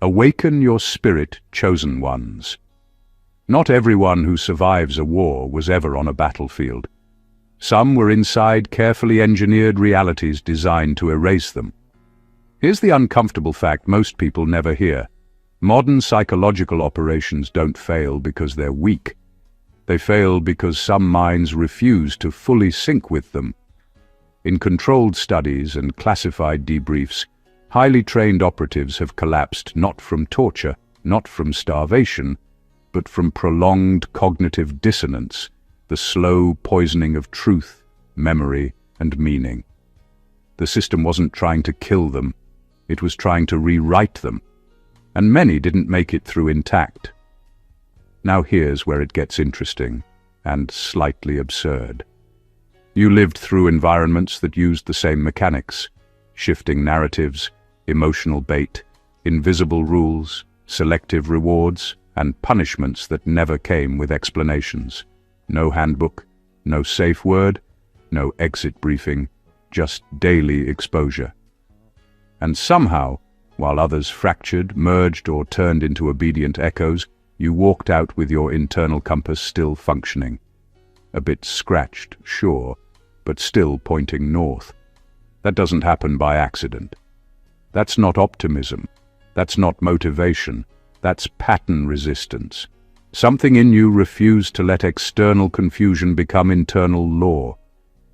Awaken your spirit, chosen ones. Not everyone who survives a war was ever on a battlefield. Some were inside carefully engineered realities designed to erase them. Here's the uncomfortable fact most people never hear. Modern psychological operations don't fail because they're weak. They fail because some minds refuse to fully sync with them. In controlled studies and classified debriefs, highly trained operatives have collapsed not from torture, not from starvation, but from prolonged cognitive dissonance, the slow poisoning of truth, memory, and meaning. The system wasn't trying to kill them, it was trying to rewrite them, and many didn't make it through intact. Now here's where it gets interesting and slightly absurd. You lived through environments that used the same mechanics: shifting narratives, emotional bait, invisible rules, selective rewards, and punishments that never came with explanations. No handbook, no safe word, no exit briefing, just daily exposure. And somehow, while others fractured, merged, or turned into obedient echoes, you walked out with your internal compass still functioning. A bit scratched, sure, but still pointing north. That doesn't happen by accident. That's not optimism. That's not motivation. That's pattern resistance. Something in you refused to let external confusion become internal law.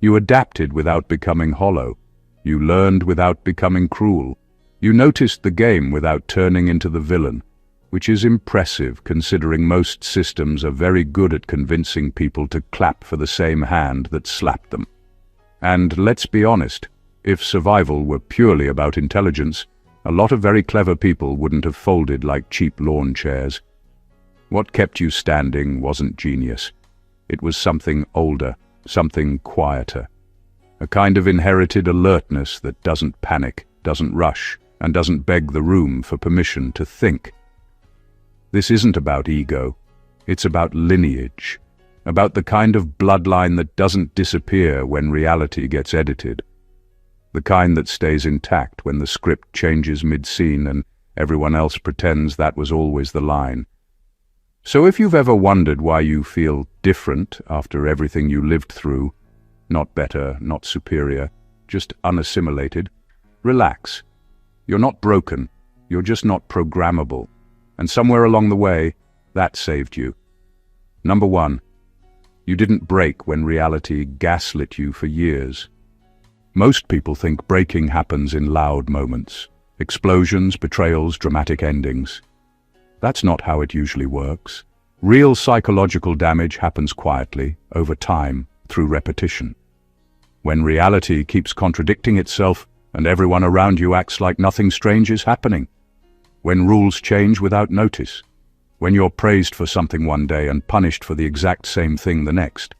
You adapted without becoming hollow. You learned without becoming cruel. You noticed the game without turning into the villain, which is impressive considering most systems are very good at convincing people to clap for the same hand that slapped them. And let's be honest, if survival were purely about intelligence, a lot of very clever people wouldn't have folded like cheap lawn chairs. What kept you standing wasn't genius. It was something older, something quieter. A kind of inherited alertness that doesn't panic, doesn't rush, and doesn't beg the room for permission to think. This isn't about ego. It's about lineage, about the kind of bloodline that doesn't disappear when reality gets edited. The kind that stays intact when the script changes mid-scene and everyone else pretends that was always the line. So if you've ever wondered why you feel different after everything you lived through, not better, not superior, just unassimilated, relax. You're not broken, you're just not programmable. And somewhere along the way, that saved you. Number one, you didn't break when reality gaslit you for years. Most people think breaking happens in loud moments, explosions, betrayals, dramatic endings. That's not how it usually works. Real psychological damage happens quietly, over time, through repetition. When reality keeps contradicting itself and everyone around you acts like nothing strange is happening. When rules change without notice. When you're praised for something one day and punished for the exact same thing the next.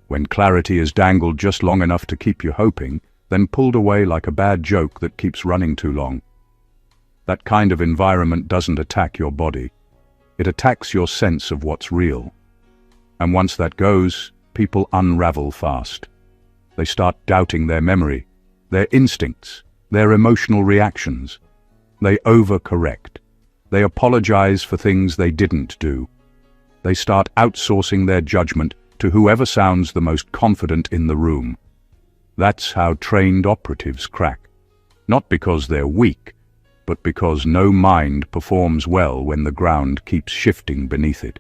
When clarity is dangled just long enough to keep you hoping, then pulled away like a bad joke that keeps running too long. That kind of environment doesn't attack your body. It attacks your sense of what's real. And once that goes, people unravel fast. They start doubting their memory, their instincts, their emotional reactions. They overcorrect. They apologize for things they didn't do. They start outsourcing their judgment to whoever sounds the most confident in the room. That's how trained operatives crack. Not because they're weak, but because no mind performs well when the ground keeps shifting beneath it.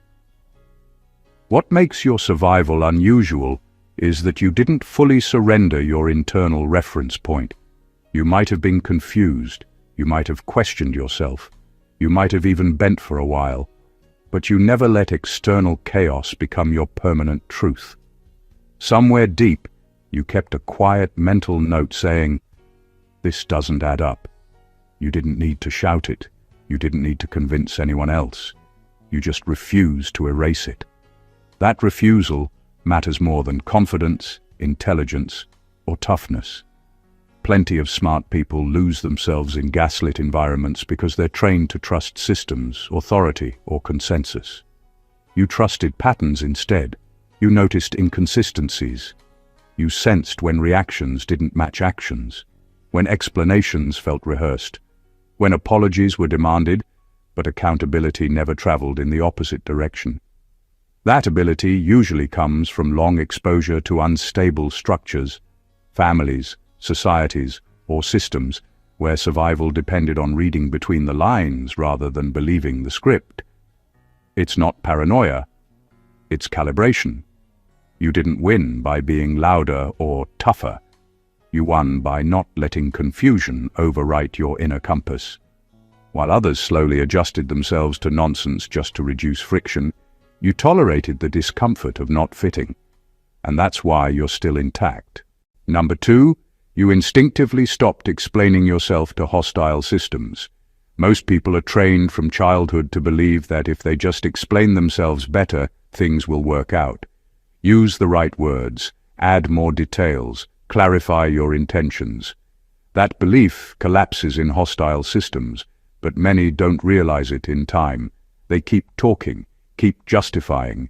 What makes your survival unusual is that you didn't fully surrender your internal reference point. You might have been confused, you might have questioned yourself, you might have even bent for a while, but you never let external chaos become your permanent truth. Somewhere deep, you kept a quiet mental note saying, "This doesn't add up." You didn't need to shout it. You didn't need to convince anyone else. You just refused to erase it. That refusal matters more than confidence, intelligence, or toughness. Plenty of smart people lose themselves in gaslit environments because they're trained to trust systems, authority, or consensus. You trusted patterns instead. You noticed inconsistencies. You sensed when reactions didn't match actions, when explanations felt rehearsed, when apologies were demanded but accountability never traveled in the opposite direction. That ability usually comes from long exposure to unstable structures, families, societies, or systems where survival depended on reading between the lines rather than believing the script. It's not paranoia, it's calibration. You didn't win by being louder or tougher. You won by not letting confusion overwrite your inner compass. While others slowly adjusted themselves to nonsense just to reduce friction, you tolerated the discomfort of not fitting. And that's why you're still intact. Number 2, you instinctively stopped explaining yourself to hostile systems. Most people are trained from childhood to believe that if they just explain themselves better, things will work out. Use the right words, add more details, clarify your intentions. That belief collapses in hostile systems, but many don't realize it in time. They keep talking, keep justifying,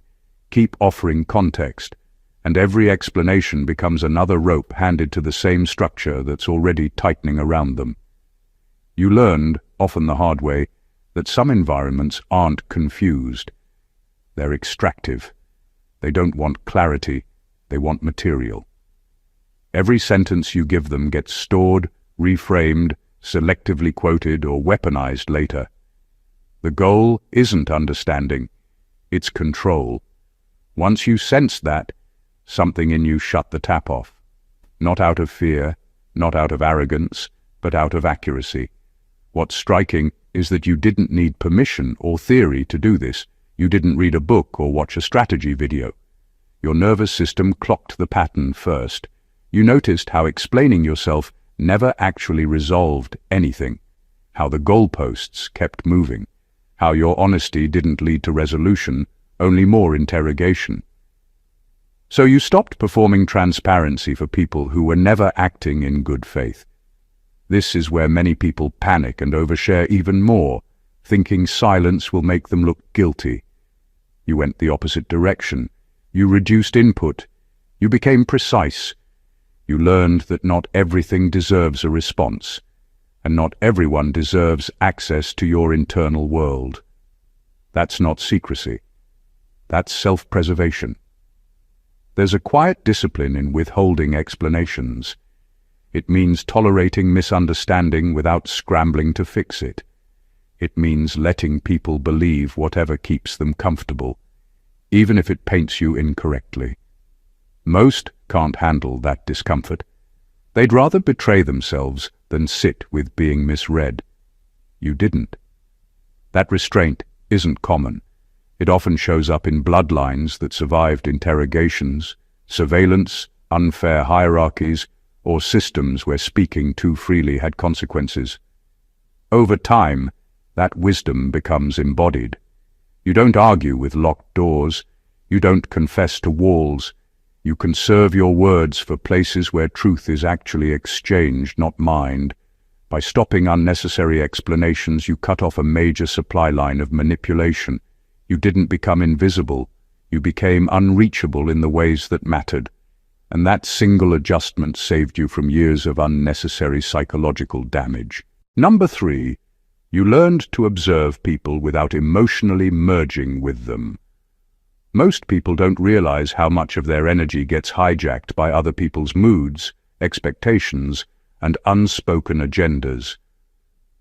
keep offering context, and every explanation becomes another rope handed to the same structure that's already tightening around them. You learned, often the hard way, that some environments aren't confused. They're extractive. They don't want clarity, they want material. Every sentence you give them gets stored, reframed, selectively quoted, or weaponized later. The goal isn't understanding, it's control. Once you sense that, something in you shut the tap off. Not out of fear, not out of arrogance, but out of accuracy. What's striking is that you didn't need permission or theory to do this. You didn't read a book or watch a strategy video. Your nervous system clocked the pattern first. You noticed how explaining yourself never actually resolved anything, how the goalposts kept moving, how your honesty didn't lead to resolution, only more interrogation. So you stopped performing transparency for people who were never acting in good faith. This is where many people panic and overshare even more, thinking silence will make them look guilty. You went the opposite direction. You reduced input. You became precise. You learned that not everything deserves a response, and not everyone deserves access to your internal world. That's not secrecy. That's self-preservation. There's a quiet discipline in withholding explanations. It means tolerating misunderstanding without scrambling to fix it. It means letting people believe whatever keeps them comfortable, even if it paints you incorrectly. Most can't handle that discomfort. They'd rather betray themselves than sit with being misread. You didn't. That restraint isn't common. It often shows up in bloodlines that survived interrogations, surveillance, unfair hierarchies, or systems where speaking too freely had consequences. Over time, that wisdom becomes embodied. You don't argue with locked doors. You don't confess to walls. You conserve your words for places where truth is actually exchanged, not mined. By stopping unnecessary explanations, you cut off a major supply line of manipulation. You didn't become invisible. You became unreachable in the ways that mattered. And that single adjustment saved you from years of unnecessary psychological damage. Number 3, you learned to observe people without emotionally merging with them. Most people don't realize how much of their energy gets hijacked by other people's moods, expectations, and unspoken agendas.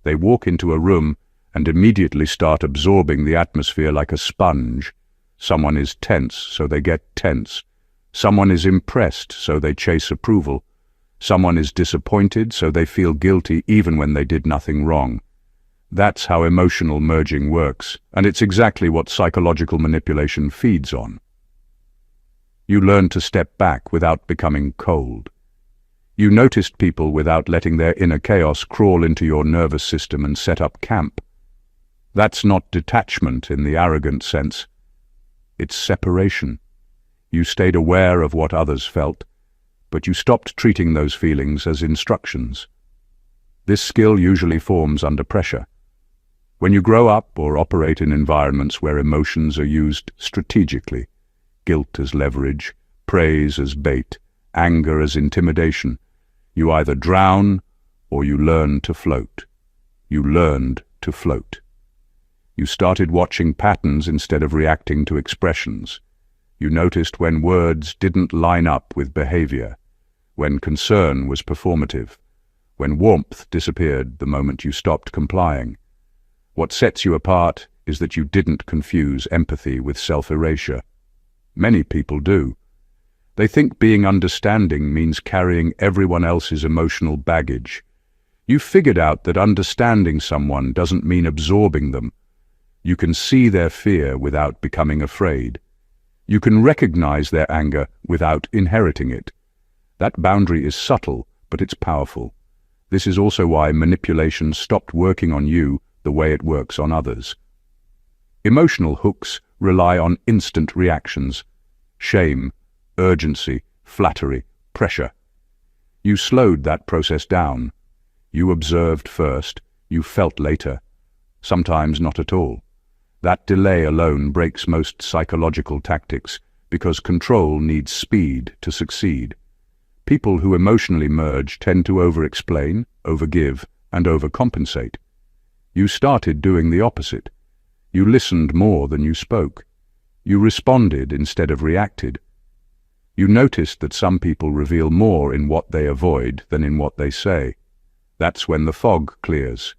They walk into a room and immediately start absorbing the atmosphere like a sponge. Someone is tense, so they get tense. Someone is impressed, so they chase approval. Someone is disappointed, so they feel guilty even when they did nothing wrong. That's how emotional merging works, and it's exactly what psychological manipulation feeds on. You learned to step back without becoming cold. You noticed people without letting their inner chaos crawl into your nervous system and set up camp. That's not detachment in the arrogant sense. It's separation. You stayed aware of what others felt, but you stopped treating those feelings as instructions. This skill usually forms under pressure. When you grow up or operate in environments where emotions are used strategically, guilt as leverage, praise as bait, anger as intimidation, you either drown or you learn to float. You learned to float. You started watching patterns instead of reacting to expressions. You noticed when words didn't line up with behavior, when concern was performative, when warmth disappeared the moment you stopped complying. What sets you apart is that you didn't confuse empathy with self-erasure. Many people do. They think being understanding means carrying everyone else's emotional baggage. You figured out that understanding someone doesn't mean absorbing them. You can see their fear without becoming afraid. You can recognize their anger without inheriting it. That boundary is subtle, but it's powerful. This is also why manipulation stopped working on you the way it works on others. Emotional hooks rely on instant reactions: shame, urgency, flattery, pressure. You slowed that process down. You observed first, you felt later, sometimes not at all. That delay alone breaks most psychological tactics, because control needs speed to succeed. People who emotionally merge tend to over-explain, over-give, and overcompensate. You started doing the opposite. You listened more than you spoke. You responded instead of reacted. You noticed that some people reveal more in what they avoid than in what they say. That's when the fog clears.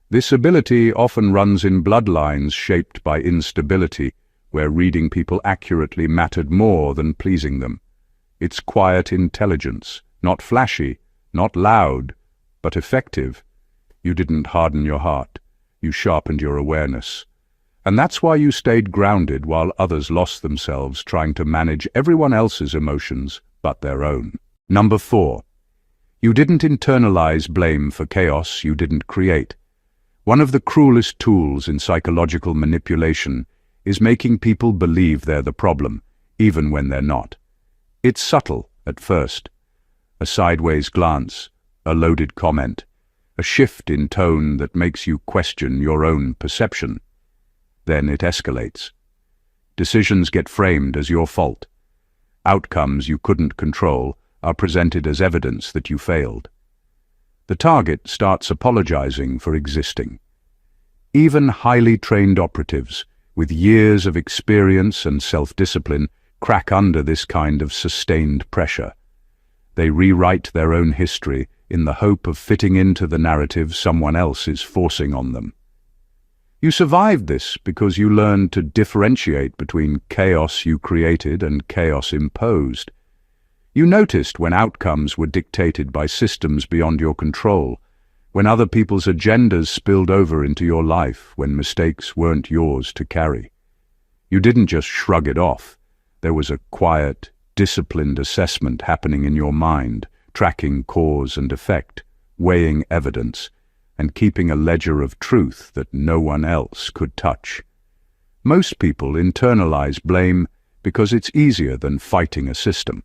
This ability often runs in bloodlines shaped by instability, where reading people accurately mattered more than pleasing them. It's quiet intelligence, not flashy, not loud, but effective. You didn't harden your heart. You sharpened your awareness. And that's why you stayed grounded while others lost themselves trying to manage everyone else's emotions but their own. Number 4. You didn't internalize blame for chaos you didn't create. One of the cruelest tools in psychological manipulation is making people believe they're the problem, even when they're not. It's subtle at first. A sideways glance, a loaded comment, a shift in tone that makes you question your own perception. Then it escalates. Decisions get framed as your fault. Outcomes you couldn't control are presented as evidence that you failed. The target starts apologizing for existing. Even highly trained operatives, with years of experience and self-discipline, crack under this kind of sustained pressure. They rewrite their own history in the hope of fitting into the narrative someone else is forcing on them. You survived this because you learned to differentiate between chaos you created and chaos imposed. You noticed when outcomes were dictated by systems beyond your control, when other people's agendas spilled over into your life, when mistakes weren't yours to carry. You didn't just shrug it off. There was a quiet, disciplined assessment happening in your mind, tracking cause and effect, weighing evidence, and keeping a ledger of truth that no one else could touch. Most people internalize blame because it's easier than fighting a system.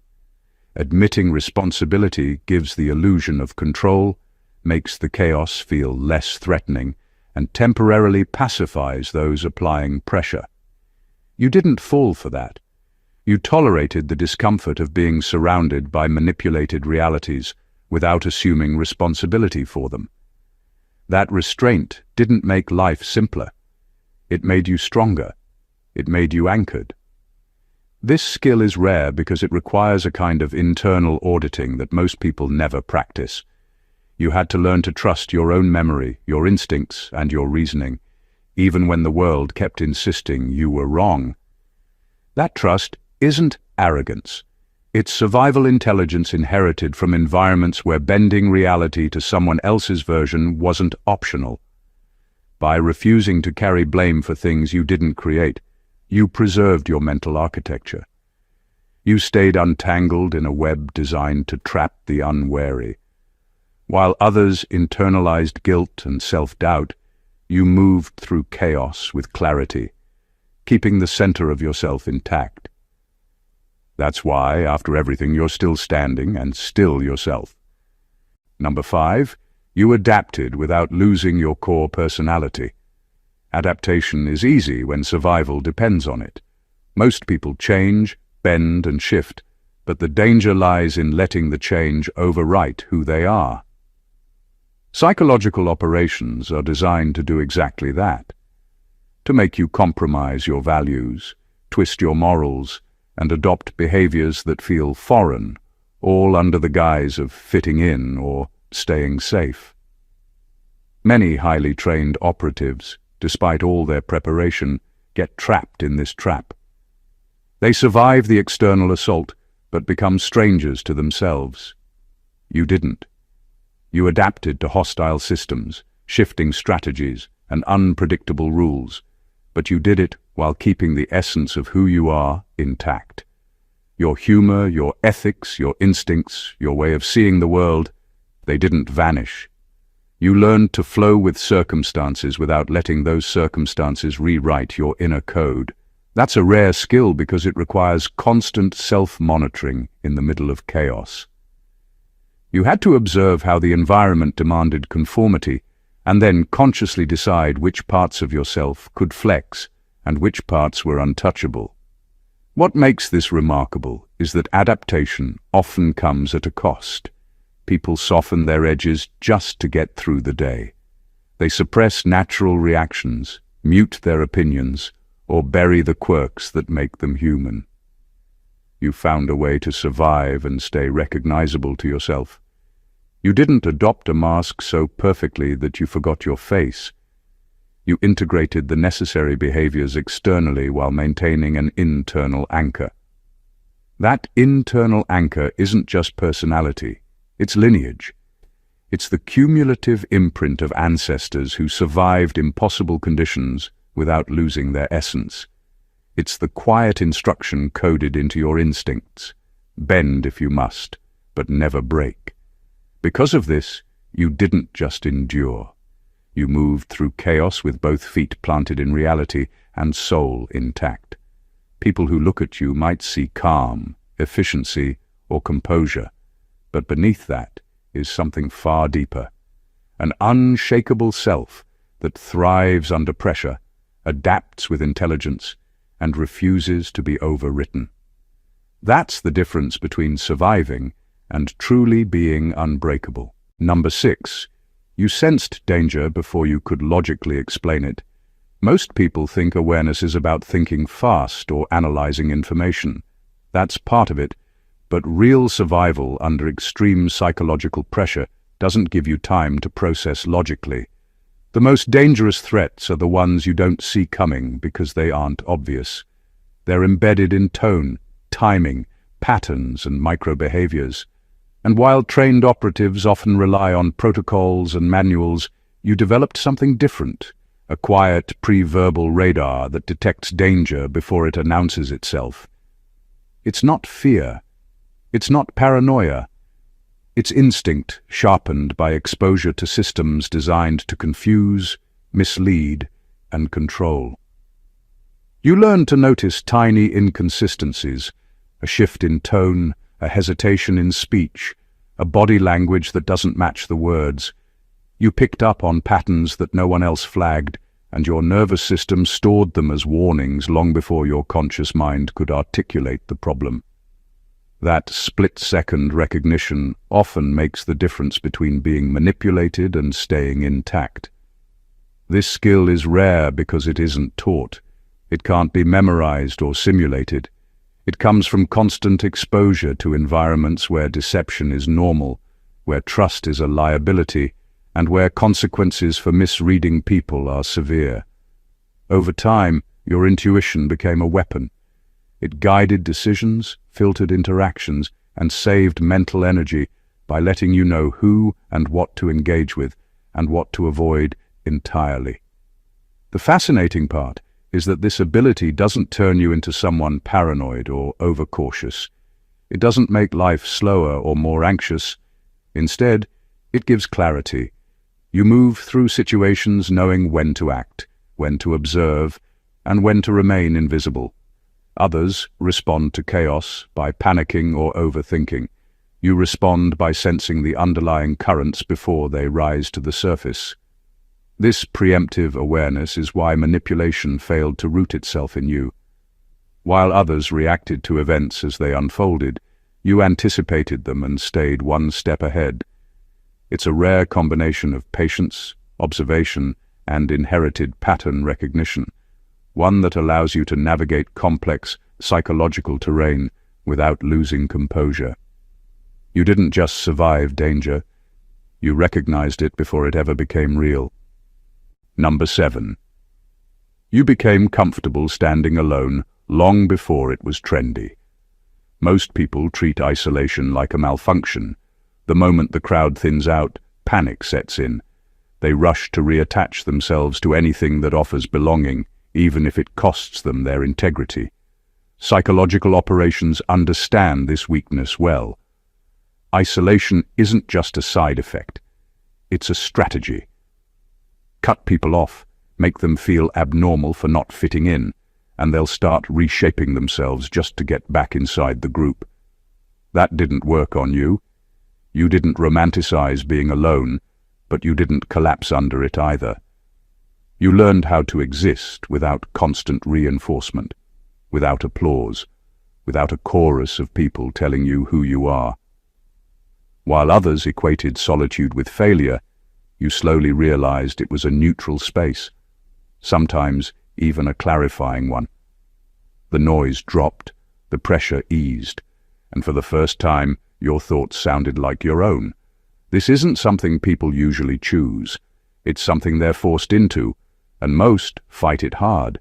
Admitting responsibility gives the illusion of control, makes the chaos feel less threatening, and temporarily pacifies those applying pressure. You didn't fall for that. You tolerated the discomfort of being surrounded by manipulated realities without assuming responsibility for them. That restraint didn't make life simpler. It made you stronger. It made you anchored. This skill is rare because it requires a kind of internal auditing that most people never practice. You had to learn to trust your own memory, your instincts, and your reasoning, even when the world kept insisting you were wrong. That trust isn't arrogance. It's survival intelligence inherited from environments where bending reality to someone else's version wasn't optional. By refusing to carry blame for things you didn't create, you preserved your mental architecture. You stayed untangled in a web designed to trap the unwary. While others internalized guilt and self-doubt, you moved through chaos with clarity, keeping the center of yourself intact. That's why, after everything, you're still standing and still yourself. Number 5, you adapted without losing your core personality. Adaptation is easy when survival depends on it. Most people change, bend, and shift, but the danger lies in letting the change overwrite who they are. Psychological operations are designed to do exactly that. to make you compromise your values, twist your morals, and adopt behaviors that feel foreign, all under the guise of fitting in or staying safe. Many highly trained operatives, despite all their preparation, get trapped in this trap. They survive the external assault, but become strangers to themselves. You didn't. You adapted to hostile systems, shifting strategies, and unpredictable rules, but you did it while keeping the essence of who you are intact. Your humor, your ethics, your instincts, your way of seeing the world, they didn't vanish. You learned to flow with circumstances without letting those circumstances rewrite your inner code. That's a rare skill because it requires constant self-monitoring in the middle of chaos. You had to observe how the environment demanded conformity and then consciously decide which parts of yourself could flex and which parts were untouchable. What makes this remarkable is that adaptation often comes at a cost. People soften their edges just to get through the day. They suppress natural reactions, mute their opinions, or bury the quirks that make them human. You found a way to survive and stay recognizable to yourself. You didn't adopt a mask so perfectly that you forgot your face. You integrated the necessary behaviors externally while maintaining an internal anchor. That internal anchor isn't just personality, it's lineage. It's the cumulative imprint of ancestors who survived impossible conditions without losing their essence. It's the quiet instruction coded into your instincts. Bend if you must, but never break. Because of this, you didn't just endure. You moved through chaos with both feet planted in reality and soul intact. People who look at you might see calm, efficiency, or composure, but beneath that is something far deeper. An unshakable self that thrives under pressure, adapts with intelligence, and refuses to be overwritten. That's the difference between surviving and truly being unbreakable. Number 6. You sensed danger before you could logically explain it. Most people think awareness is about thinking fast or analyzing information. That's part of it, but real survival under extreme psychological pressure doesn't give you time to process logically. The most dangerous threats are the ones you don't see coming because they aren't obvious. They're embedded in tone, timing, patterns, and micro-behaviors. And while trained operatives often rely on protocols and manuals, you developed something different, a quiet pre-verbal radar that detects danger before it announces itself. It's not fear. It's not paranoia. It's instinct sharpened by exposure to systems designed to confuse, mislead, and control. You learn to notice tiny inconsistencies, a shift in tone, a hesitation in speech, a body language that doesn't match the words. You picked up on patterns that no one else flagged, and your nervous system stored them as warnings long before your conscious mind could articulate the problem. That split-second recognition often makes the difference between being manipulated and staying intact. This skill is rare because it isn't taught. It can't be memorized or simulated. It comes from constant exposure to environments where deception is normal, where trust is a liability, and where consequences for misreading people are severe. Over time, your intuition became a weapon. It guided decisions, filtered interactions, and saved mental energy by letting you know who and what to engage with and what to avoid entirely. The fascinating part is that this ability doesn't turn you into someone paranoid or overcautious. It doesn't make life slower or more anxious. Instead, it gives clarity. You move through situations knowing when to act, when to observe, and when to remain invisible. Others respond to chaos by panicking or overthinking. You respond by sensing the underlying currents before they rise to the surface. This preemptive awareness is why manipulation failed to root itself in you. While others reacted to events as they unfolded, you anticipated them and stayed one step ahead. It's a rare combination of patience, observation, and inherited pattern recognition, one that allows you to navigate complex psychological terrain without losing composure. You didn't just survive danger, you recognized it before it ever became real. Number 7. You became comfortable standing alone long before it was trendy. Most people treat isolation like a malfunction. The moment the crowd thins out, panic sets in. They rush to reattach themselves to anything that offers belonging, even if it costs them their integrity. Psychological operations understand this weakness well. Isolation isn't just a side effect. It's a strategy. Cut people off, make them feel abnormal for not fitting in, and they'll start reshaping themselves just to get back inside the group. That didn't work on you. You didn't romanticize being alone, but you didn't collapse under it either. You learned how to exist without constant reinforcement, without applause, without a chorus of people telling you who you are. While others equated solitude with failure, you slowly realized it was a neutral space, sometimes even a clarifying one. The noise dropped, the pressure eased, and for the first time, your thoughts sounded like your own. This isn't something people usually choose. It's something they're forced into, and most fight it hard.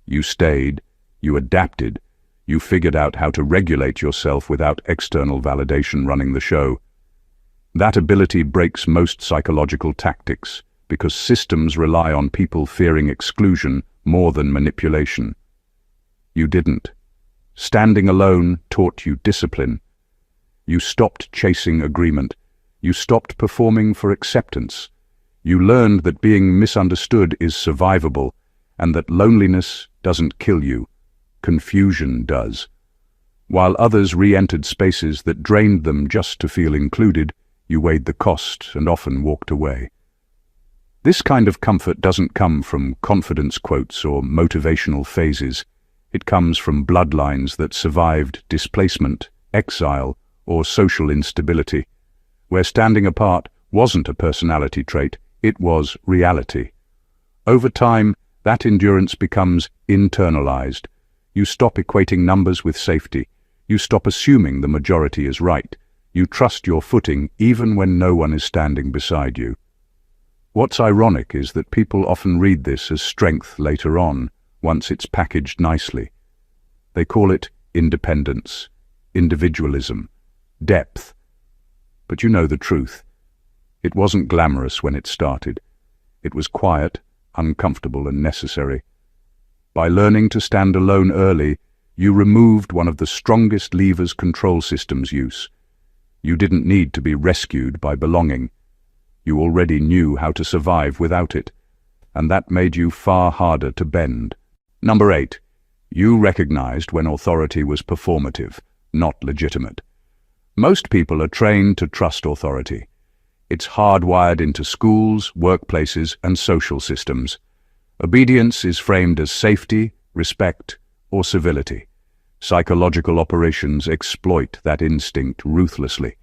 You stayed, you adapted, you figured out how to regulate yourself without external validation running the show. That ability breaks most psychological tactics, because systems rely on people fearing exclusion more than manipulation. You didn't. Standing alone taught you discipline. You stopped chasing agreement. You stopped performing for acceptance. You learned that being misunderstood is survivable, and that loneliness doesn't kill you. Confusion does. While others re-entered spaces that drained them just to feel included, you weighed the cost and often walked away. This kind of comfort doesn't come from confidence quotes or motivational phases. It comes from bloodlines that survived displacement, exile, or social instability, where standing apart wasn't a personality trait, it was reality. Over time, that endurance becomes internalized. You stop equating numbers with safety. You stop assuming the majority is right. You trust your footing even when no one is standing beside you. What's ironic is that people often read this as strength later on, once it's packaged nicely. They call it independence, individualism, depth. But you know the truth. It wasn't glamorous when it started. It was quiet, uncomfortable, and necessary. By learning to stand alone early, you removed one of the strongest levers control systems use. You didn't need to be rescued by belonging. You already knew how to survive without it, and that made you far harder to bend. Number 8. You recognized when authority was performative, not legitimate. Most people are trained to trust authority. It's hardwired into schools, workplaces, and social systems. Obedience is framed as safety, respect, or civility. Psychological operations exploit that instinct ruthlessly.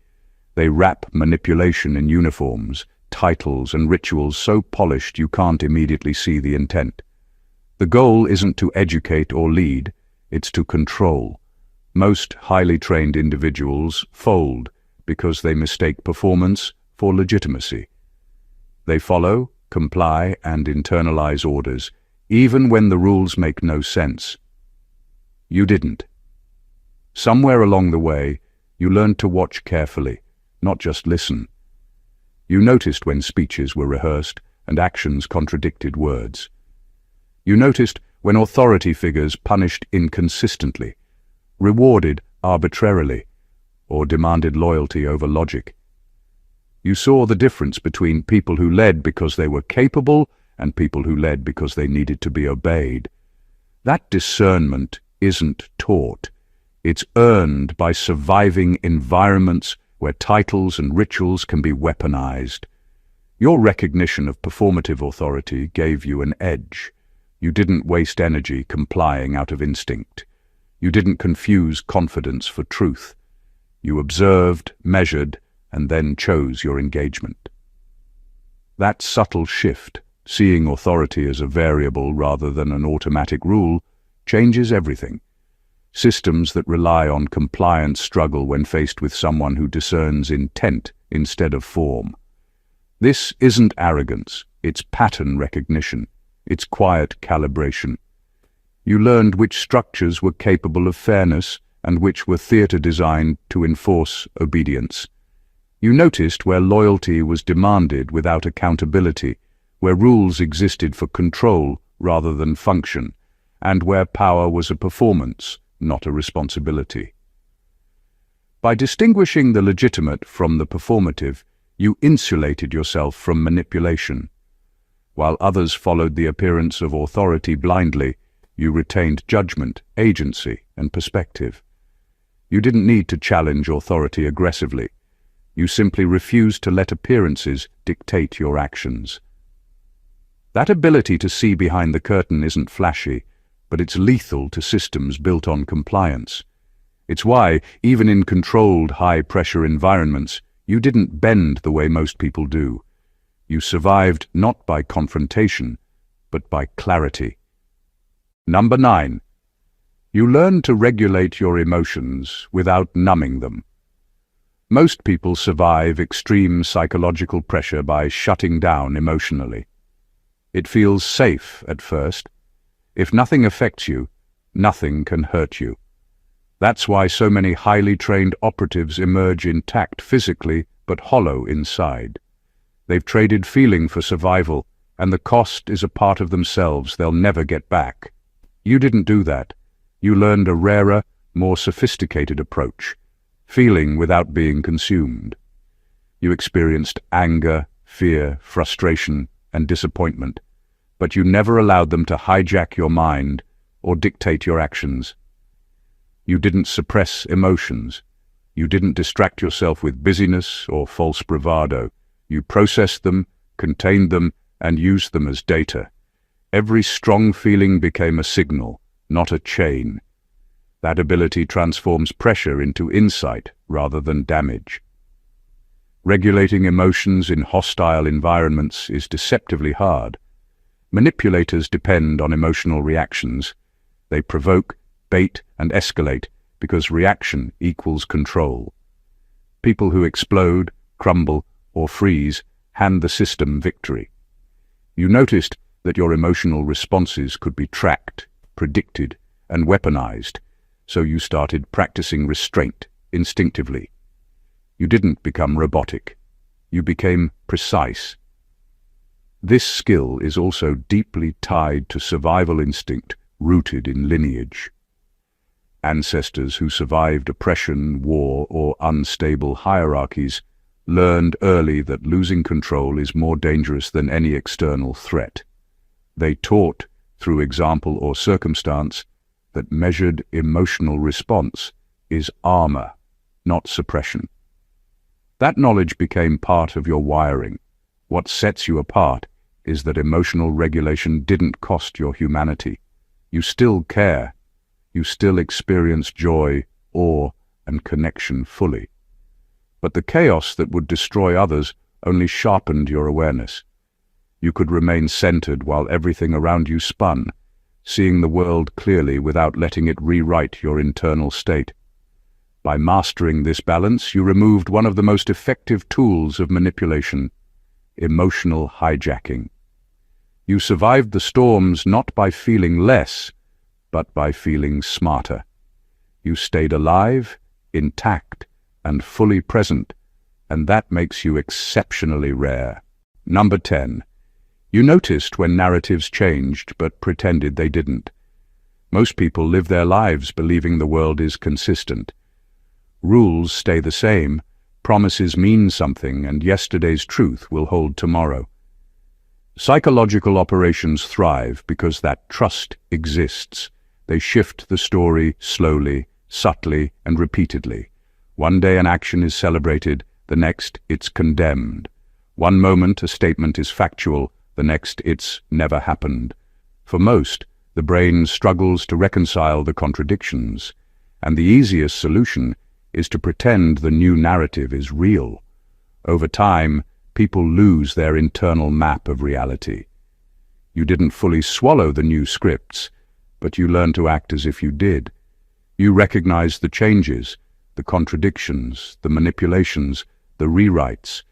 They wrap manipulation in uniforms, titles, and rituals so polished you can't immediately see the intent. The goal isn't to educate or lead, it's to control. Most highly trained individuals fold because they mistake performance for legitimacy. They follow, comply, and internalize orders, even when the rules make no sense. You didn't. Somewhere along the way, you learned to watch carefully, not just listen. You noticed when speeches were rehearsed and actions contradicted words. You noticed when authority figures punished inconsistently, rewarded arbitrarily, or demanded loyalty over logic. You saw the difference between people who led because they were capable and people who led because they needed to be obeyed. That discernment isn't taught. It's earned by surviving environments where titles and rituals can be weaponized. Your recognition of performative authority gave you an edge. You didn't waste energy complying out of instinct. You didn't confuse confidence for truth. You observed, measured, and then chose your engagement. That subtle shift seeing authority as a variable rather than an automatic rule, changes everything. Systems that rely on compliance struggle when faced with someone who discerns intent instead of form. This isn't arrogance, it's pattern recognition, it's quiet calibration. You learned which structures were capable of fairness and which were theater designed to enforce obedience. You noticed where loyalty was demanded without accountability, where rules existed for control rather than function, and where power was a performance, not a responsibility. By distinguishing the legitimate from the performative, you insulated yourself from manipulation. While others followed the appearance of authority blindly, you retained judgment, agency, and perspective. You didn't need to challenge authority aggressively. You simply refused to let appearances dictate your actions. That ability to see behind the curtain isn't flashy, but it's lethal to systems built on compliance. It's why, even in controlled, high-pressure environments, you didn't bend the way most people do. You survived not by confrontation, but by clarity. Number 9. You learned to regulate your emotions without numbing them. Most people survive extreme psychological pressure by shutting down emotionally. It feels safe at first. If nothing affects you, nothing can hurt you. That's why so many highly trained operatives emerge intact physically but hollow inside. They've traded feeling for survival, and the cost is a part of themselves they'll never get back. You didn't do that. You learned a rarer, more sophisticated approach, feeling without being consumed. You experienced anger, fear, frustration, and disappointment, but you never allowed them to hijack your mind or dictate your actions. You didn't suppress emotions. You didn't distract yourself with busyness or false bravado. You processed them, contained them, and used them as data. Every strong feeling became a signal, not a chain. That ability transforms pressure into insight rather than damage. Regulating emotions in hostile environments is deceptively hard. Manipulators depend on emotional reactions. They provoke, bait, and escalate because reaction equals control. People who explode, crumble, or freeze hand the system victory. You noticed that your emotional responses could be tracked, predicted, and weaponized, so you started practicing restraint instinctively. You didn't become robotic. You became precise. This skill is also deeply tied to survival instinct rooted in lineage. Ancestors who survived oppression, war, or unstable hierarchies learned early that losing control is more dangerous than any external threat. They taught, through example or circumstance, that measured emotional response is armor, not suppression. That knowledge became part of your wiring. What sets you apart is that emotional regulation didn't cost your humanity. You still care. You still experience joy, awe, and connection fully. But the chaos that would destroy others only sharpened your awareness. You could remain centered while everything around you spun, seeing the world clearly without letting it rewrite your internal state. By mastering this balance, you removed one of the most effective tools of manipulation, emotional hijacking. You survived the storms not by feeling less, but by feeling smarter. You stayed alive, intact, and fully present, and that makes you exceptionally rare. Number 10. You noticed when narratives changed but pretended they didn't. Most people live their lives believing the world is consistent. Rules stay the same, promises mean something, and yesterday's truth will hold tomorrow. Psychological operations thrive because that trust exists. They shift the story slowly, subtly, and repeatedly. One day an action is celebrated, the next it's condemned. One moment a statement is factual, the next it's never happened. For most, the brain struggles to reconcile the contradictions, and the easiest solution is to pretend the new narrative is real. Over time, people lose their internal map of reality. You didn't fully swallow the new scripts, but you learned to act as if you did. You recognized the changes, the contradictions, the manipulations, the rewrites,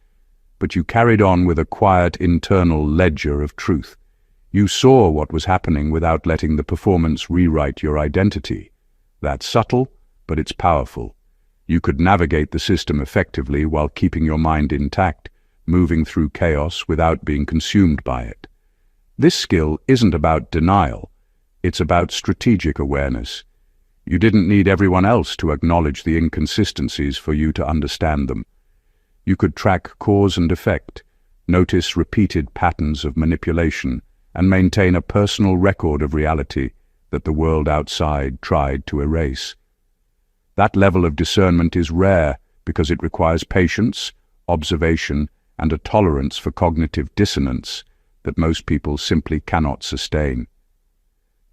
but you carried on with a quiet internal ledger of truth. You saw what was happening without letting the performance rewrite your identity. That's subtle, but it's powerful. You could navigate the system effectively while keeping your mind intact, moving through chaos without being consumed by it. This skill isn't about denial, it's about strategic awareness. You didn't need everyone else to acknowledge the inconsistencies for you to understand them. You could track cause and effect, notice repeated patterns of manipulation, and maintain a personal record of reality that the world outside tried to erase. That level of discernment is rare because it requires patience, observation, and a tolerance for cognitive dissonance that most people simply cannot sustain.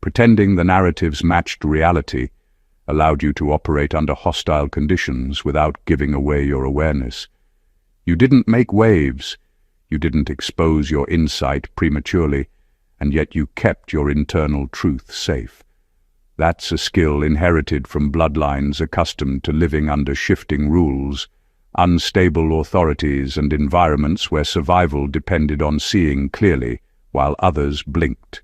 Pretending the narratives matched reality allowed you to operate under hostile conditions without giving away your awareness. You didn't make waves, you didn't expose your insight prematurely, and yet you kept your internal truth safe. That's a skill inherited from bloodlines accustomed to living under shifting rules, unstable authorities, and environments where survival depended on seeing clearly while others blinked.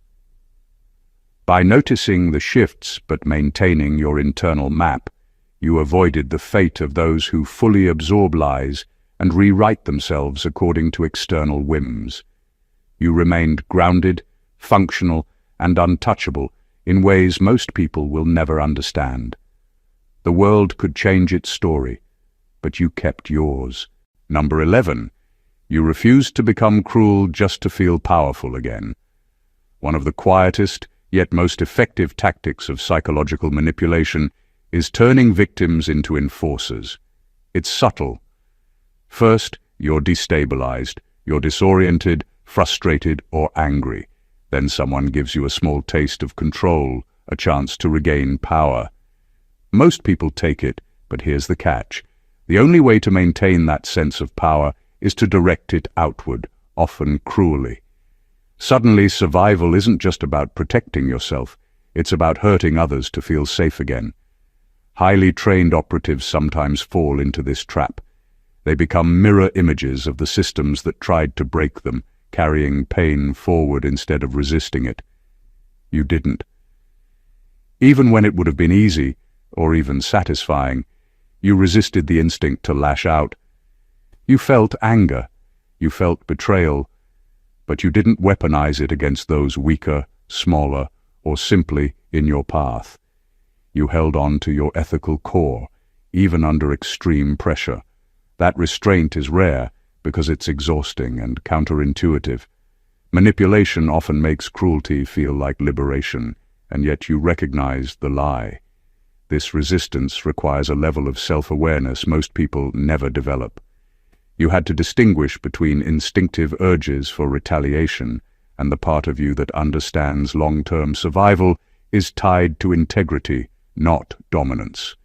By noticing the shifts but maintaining your internal map, you avoided the fate of those who fully absorb lies and rewrite themselves according to external whims. You remained grounded, functional, and untouchable in ways most people will never understand. The world could change its story, but you kept yours. Number 11. You refused to become cruel just to feel powerful again. One of the quietest, yet most effective tactics of psychological manipulation is turning victims into enforcers. It's subtle. First, you're destabilized, you're disoriented, frustrated, or angry. Then someone gives you a small taste of control, a chance to regain power. Most people take it, but here's the catch. The only way to maintain that sense of power is to direct it outward, often cruelly. Suddenly, survival isn't just about protecting yourself, it's about hurting others to feel safe again. Highly trained operatives sometimes fall into this trap. They become mirror images of the systems that tried to break them, carrying pain forward instead of resisting it. You didn't. Even when it would have been easy, or even satisfying, you resisted the instinct to lash out. You felt anger, you felt betrayal, but you didn't weaponize it against those weaker, smaller, or simply in your path. You held on to your ethical core, even under extreme pressure. That restraint is rare because it's exhausting and counterintuitive. Manipulation often makes cruelty feel like liberation, and yet you recognize the lie. This resistance requires a level of self-awareness most people never develop. You had to distinguish between instinctive urges for retaliation and the part of you that understands long-term survival is tied to integrity, not dominance.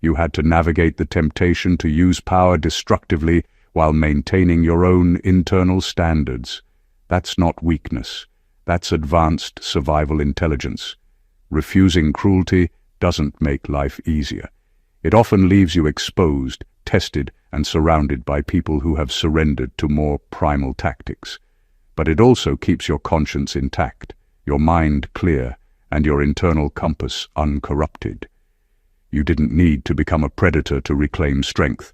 You had to navigate the temptation to use power destructively while maintaining your own internal standards. That's not weakness. That's advanced survival intelligence. Refusing cruelty doesn't make life easier. It often leaves you exposed, tested, and surrounded by people who have surrendered to more primal tactics. But it also keeps your conscience intact, your mind clear, and your internal compass uncorrupted. You didn't need to become a predator to reclaim strength.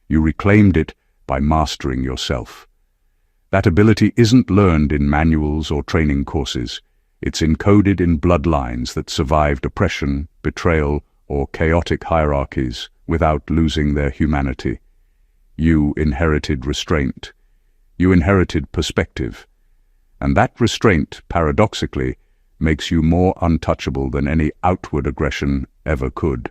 You reclaimed it by mastering yourself. That ability isn't learned in manuals or training courses. It's encoded in bloodlines that survived oppression, betrayal, or chaotic hierarchies without losing their humanity. You inherited restraint. You inherited perspective. And that restraint, paradoxically, makes you more untouchable than any outward aggression ever could.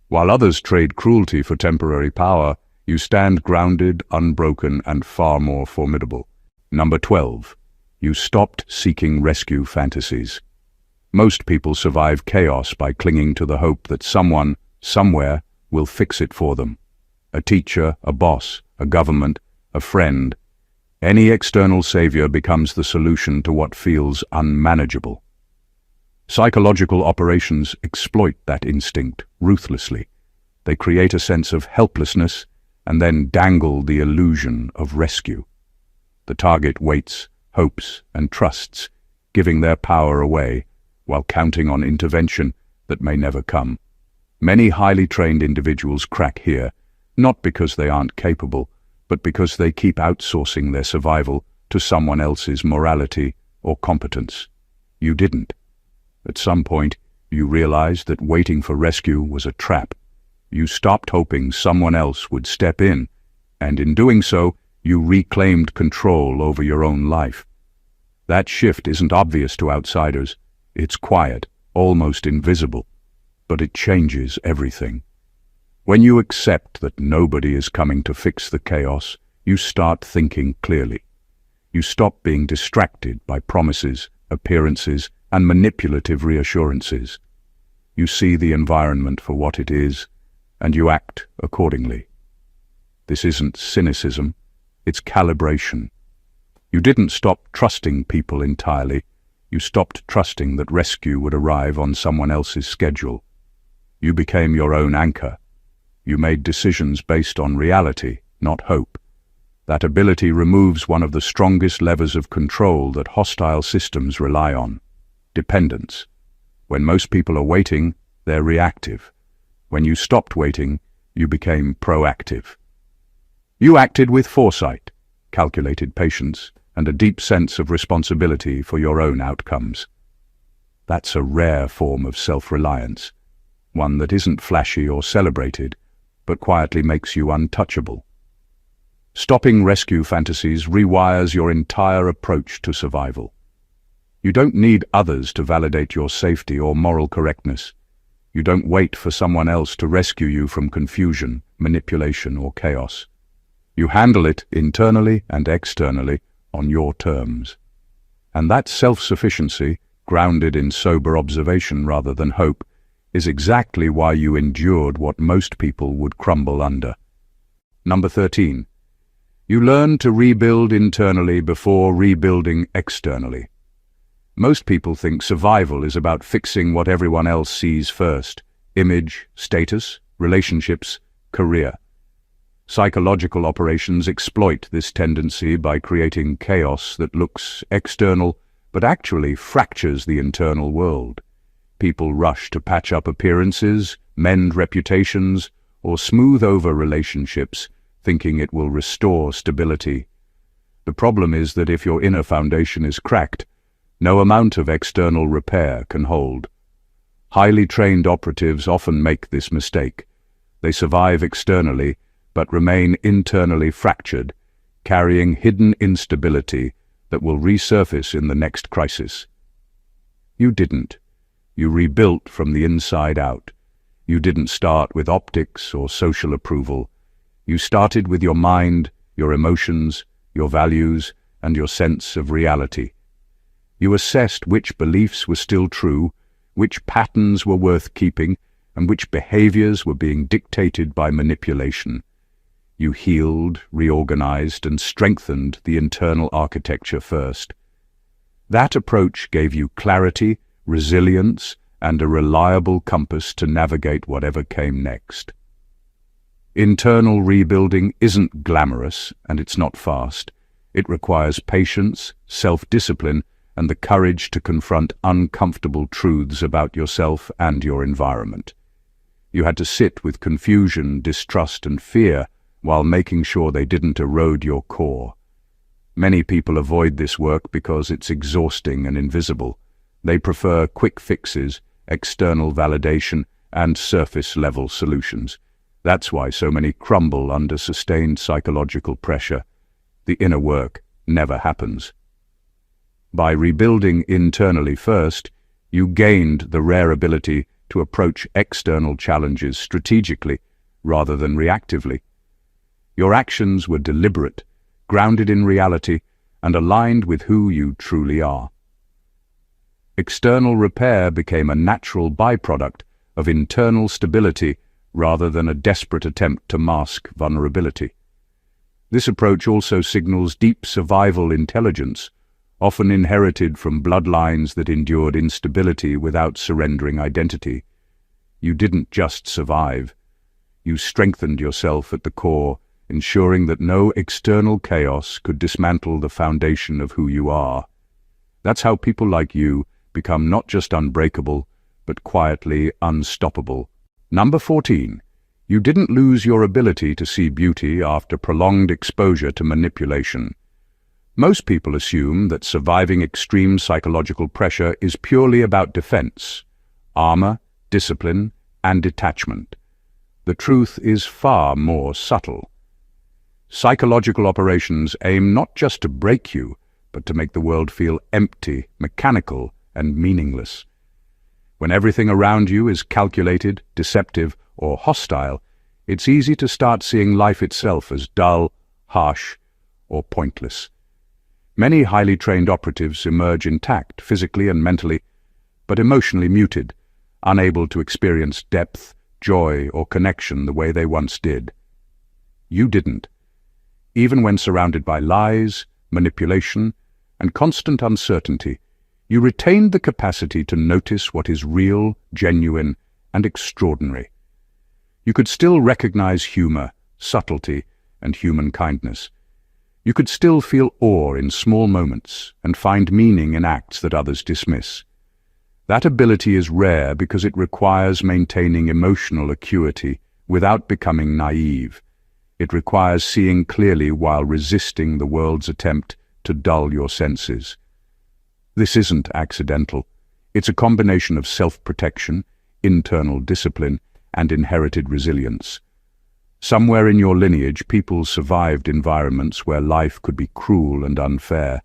While others trade cruelty for temporary power, you stand grounded, unbroken, and far more formidable. Number 12. You stopped seeking rescue fantasies. Most people survive chaos by clinging to the hope that someone, somewhere, will fix it for them. A teacher, a boss, a government, a friend. Any external savior becomes the solution to what feels unmanageable. Psychological operations exploit that instinct ruthlessly. They create a sense of helplessness and then dangle the illusion of rescue. The target waits, hopes, and trusts, giving their power away while counting on intervention that may never come. Many highly trained individuals crack here, not because they aren't capable, but because they keep outsourcing their survival to someone else's morality or competence. You didn't. At some point, you realized that waiting for rescue was a trap. You stopped hoping someone else would step in, and in doing so, you reclaimed control over your own life. That shift isn't obvious to outsiders. It's quiet, almost invisible, but it changes everything. When you accept that nobody is coming to fix the chaos, you start thinking clearly. You stop being distracted by promises, appearances, and manipulative reassurances. You see the environment for what it is, and you act accordingly. This isn't cynicism, it's calibration. You didn't stop trusting people entirely. You stopped trusting that rescue would arrive on someone else's schedule. You became your own anchor. You made decisions based on reality, not hope. That ability removes one of the strongest levers of control that hostile systems rely on: dependence. When most people are waiting, they're reactive. When you stopped waiting, you became proactive. You acted with foresight, calculated patience, and a deep sense of responsibility for your own outcomes. That's a rare form of self-reliance, one that isn't flashy or celebrated, but quietly makes you untouchable. Stopping rescue fantasies rewires your entire approach to survival. You don't need others to validate your safety or moral correctness. You don't wait for someone else to rescue you from confusion, manipulation, or chaos. You handle it internally and externally on your terms. And that self-sufficiency, grounded in sober observation rather than hope, is exactly why you endured what most people would crumble under. Number 13. You learn to rebuild internally before rebuilding externally. Most people think survival is about fixing what everyone else sees first: image, status, relationships, career. Psychological operations exploit this tendency by creating chaos that looks external but actually fractures the internal world. People rush to patch up appearances, mend reputations, or smooth over relationships, thinking it will restore stability. The problem is that if your inner foundation is cracked, no amount of external repair can hold. Highly trained operatives often make this mistake. They survive externally, but remain internally fractured, carrying hidden instability that will resurface in the next crisis. You didn't. You rebuilt from the inside out. You didn't start with optics or social approval. You started with your mind, your emotions, your values, and your sense of reality. You assessed which beliefs were still true, which patterns were worth keeping, and which behaviors were being dictated by manipulation. You healed, reorganized, and strengthened the internal architecture first. That approach gave you clarity, resilience, and a reliable compass to navigate whatever came next. Internal rebuilding isn't glamorous, and it's not fast. It requires patience, self-discipline, and the courage to confront uncomfortable truths about yourself and your environment. You had to sit with confusion, distrust, and fear while making sure they didn't erode your core. Many people avoid this work because it's exhausting and invisible. They prefer quick fixes, external validation, and surface-level solutions. That's why so many crumble under sustained psychological pressure. The inner work never happens. By rebuilding internally first, you gained the rare ability to approach external challenges strategically rather than reactively. Your actions were deliberate, grounded in reality, and aligned with who you truly are. External repair became a natural byproduct of internal stability rather than a desperate attempt to mask vulnerability. This approach also signals deep survival intelligence, often inherited from bloodlines that endured instability without surrendering identity. You didn't just survive. You strengthened yourself at the core, ensuring that no external chaos could dismantle the foundation of who you are. That's how people like you become not just unbreakable, but quietly unstoppable. Number 14. You didn't lose your ability to see beauty after prolonged exposure to manipulation. Most people assume that surviving extreme psychological pressure is purely about defense, armor, discipline, and detachment. The truth is far more subtle. Psychological operations aim not just to break you, but to make the world feel empty, mechanical, and meaningless. When everything around you is calculated, deceptive, or hostile, it's easy to start seeing life itself as dull, harsh, or pointless. Many highly trained operatives emerge intact, physically and mentally, but emotionally muted, unable to experience depth, joy, or connection the way they once did. You didn't. Even when surrounded by lies, manipulation, and constant uncertainty, you retained the capacity to notice what is real, genuine, and extraordinary. You could still recognize humor, subtlety, and human kindness. You could still feel awe in small moments and find meaning in acts that others dismiss. That ability is rare because it requires maintaining emotional acuity without becoming naive. It requires seeing clearly while resisting the world's attempt to dull your senses. This isn't accidental. It's a combination of self-protection, internal discipline, and inherited resilience. Somewhere in your lineage, people survived environments where life could be cruel and unfair,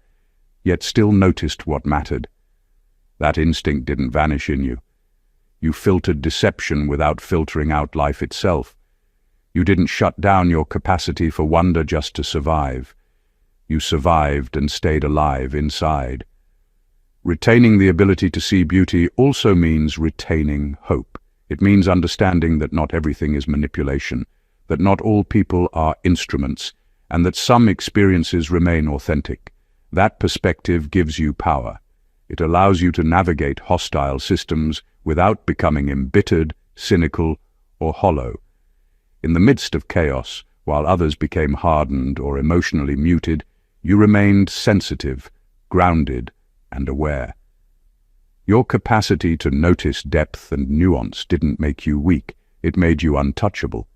yet still noticed what mattered. That instinct didn't vanish in you. You filtered deception without filtering out life itself. You didn't shut down your capacity for wonder just to survive. You survived and stayed alive inside. Retaining the ability to see beauty also means retaining hope. It means understanding that not everything is manipulation, that not all people are instruments, and that some experiences remain authentic. That perspective gives you power. It allows you to navigate hostile systems without becoming embittered, cynical, or hollow. In the midst of chaos, while others became hardened or emotionally muted, you remained sensitive, grounded, and aware. Your capacity to notice depth and nuance didn't make you weak, it made you untouchable.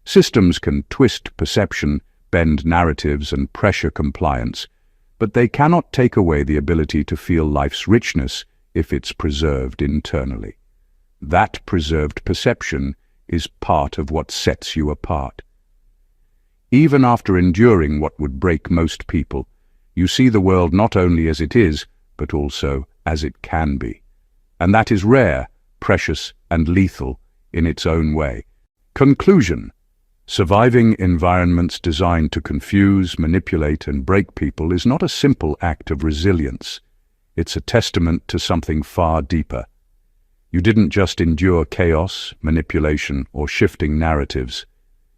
Systems can twist perception, bend narratives, and pressure compliance, but they cannot take away the ability to feel life's richness if it's preserved internally. That preserved perception is part of what sets you apart. Even after enduring what would break most people, you see the world not only as it is, but also as it can be. And that is rare, precious, and lethal in its own way. Conclusion. Surviving environments designed to confuse, manipulate, and break people is not a simple act of resilience. It's a testament to something far deeper. You didn't just endure chaos, manipulation, or shifting narratives.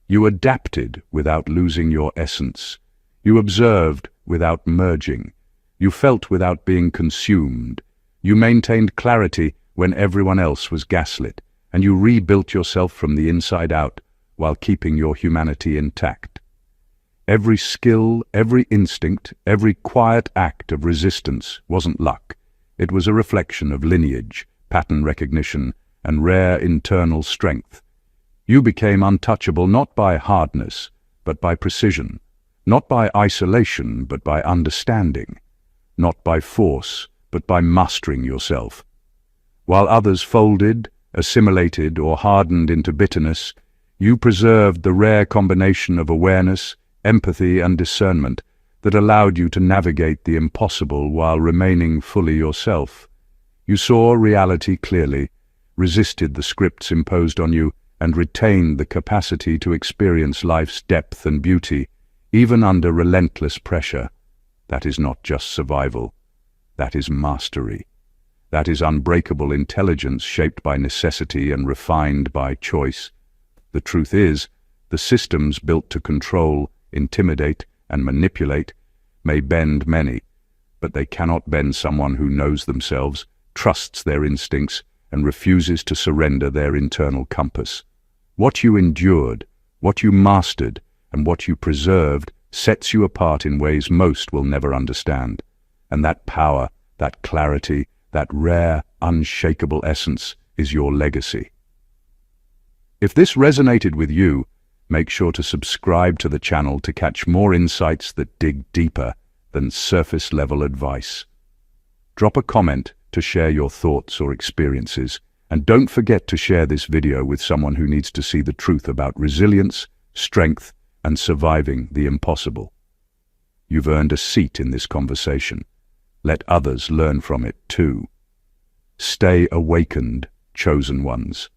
You adapted without losing your essence. You observed without merging. You felt without being consumed. You maintained clarity when everyone else was gaslit, and you rebuilt yourself from the inside out while keeping your humanity intact. Every skill, every instinct, every quiet act of resistance wasn't luck. It was a reflection of lineage, pattern recognition, and rare internal strength. You became untouchable not by hardness, but by precision, not by isolation, but by understanding, not by force, but by mastering yourself. While others folded, assimilated, or hardened into bitterness, you preserved the rare combination of awareness, empathy, and discernment that allowed you to navigate the impossible while remaining fully yourself. You saw reality clearly, resisted the scripts imposed on you, and retained the capacity to experience life's depth and beauty, even under relentless pressure. That is not just survival. That is mastery. That is unbreakable intelligence shaped by necessity and refined by choice. The truth is, the systems built to control, intimidate, and manipulate may bend many, but they cannot bend someone who knows themselves, trusts their instincts, and refuses to surrender their internal compass. What you endured, what you mastered, and what you preserved sets you apart in ways most will never understand. And that power, that clarity, that rare, unshakable essence is your legacy. If this resonated with you, make sure to subscribe to the channel to catch more insights that dig deeper than surface-level advice. Drop a comment to share your thoughts or experiences, and don't forget to share this video with someone who needs to see the truth about resilience, strength, and surviving the impossible. You've earned a seat in this conversation. Let others learn from it too. Stay awakened, chosen ones.